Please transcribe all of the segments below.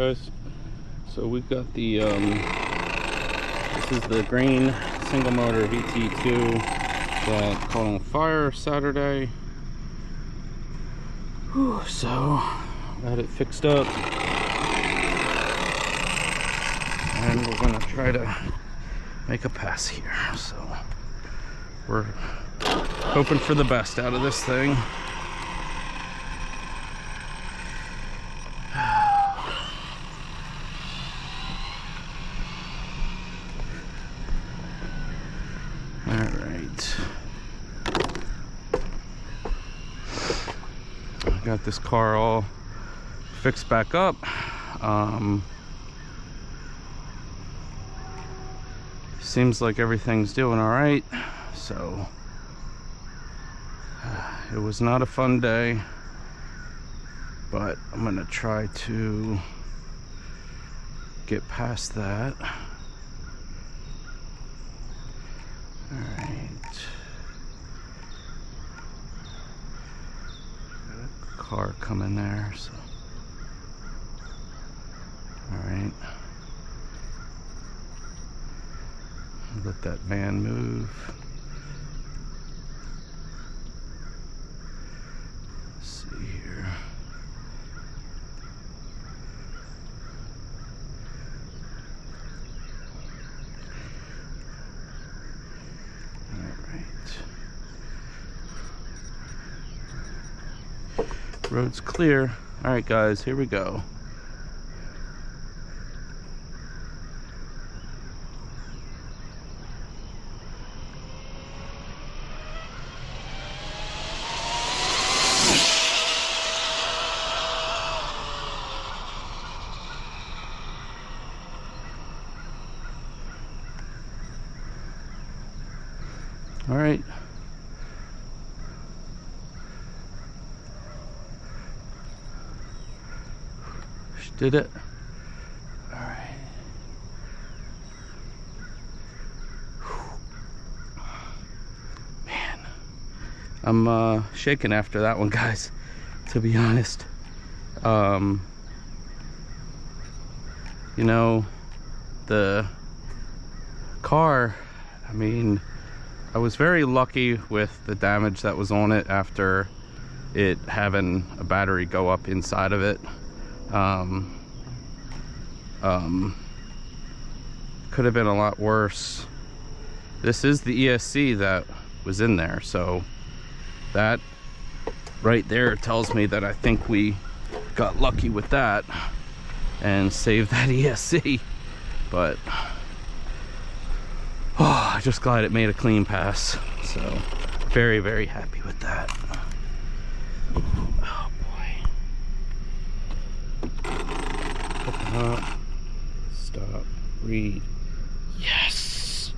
guys. So we've got the this is the green single motor vte2 that caught on fire Saturday. Whew, so got it fixed up, and we're gonna try to make a pass here. So we're hoping for the best out of this thing. Alright. Got this car all fixed back up. Seems like everything's doing all right. So it was not a fun day, but I'm gonna try to get past that. All right. Got a car coming there, so. All right. Let that van move. Let's see here. Road's clear. All right, guys, here we go. All right. Did it? All right. Man, I'm shaking after that one, guys, to be honest. You know, the car, I mean, I was very lucky with the damage that was on it after it having a battery go up inside of it. Could have been a lot worse. This is the ESC that was in there, so that right there tells me that I think we got lucky with that and saved that ESC. But oh, I'm just glad it made a clean pass, so very, very happy with that. Oh boy. Open up, stop, read. Yes!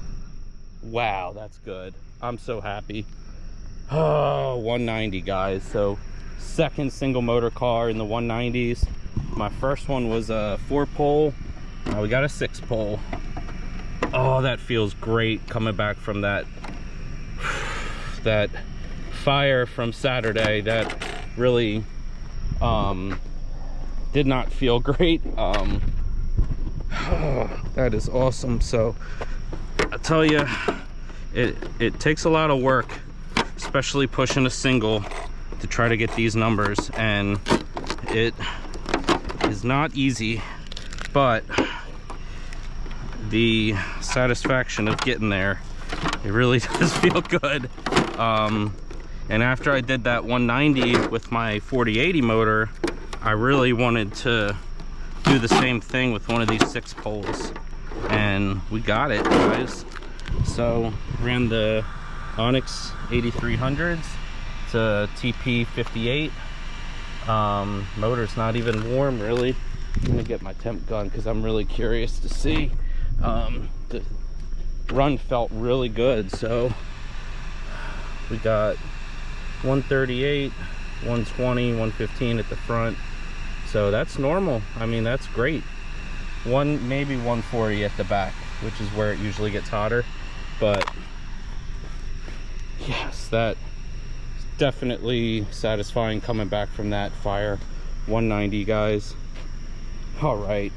Wow, that's good. I'm so happy. Oh, 190, guys. So second single motor car in the 190s. My first one was a 4-pole. Now we got a 6-pole. Oh, that feels great coming back from that fire from Saturday. That really did not feel great. That is awesome. So I tell you, it takes a lot of work, especially pushing a single, to try to get these numbers, and it is not easy, but the satisfaction of getting there, it really does feel good. And after I did that 190 with my 4080 motor, I really wanted to do the same thing with one of these 6 poles, and we got it, guys. So ran the Onyx 8300s to TP 58. Motor's not even warm, really. I'm gonna get my temp gun because I'm really curious to see. The run felt really good, so we got 138, 120, 115 at the front, so that's normal. I mean, that's great. Maybe 140 at the back, which is where it usually gets hotter. But yes, that definitely satisfying coming back from that fire. 190, guys. All right,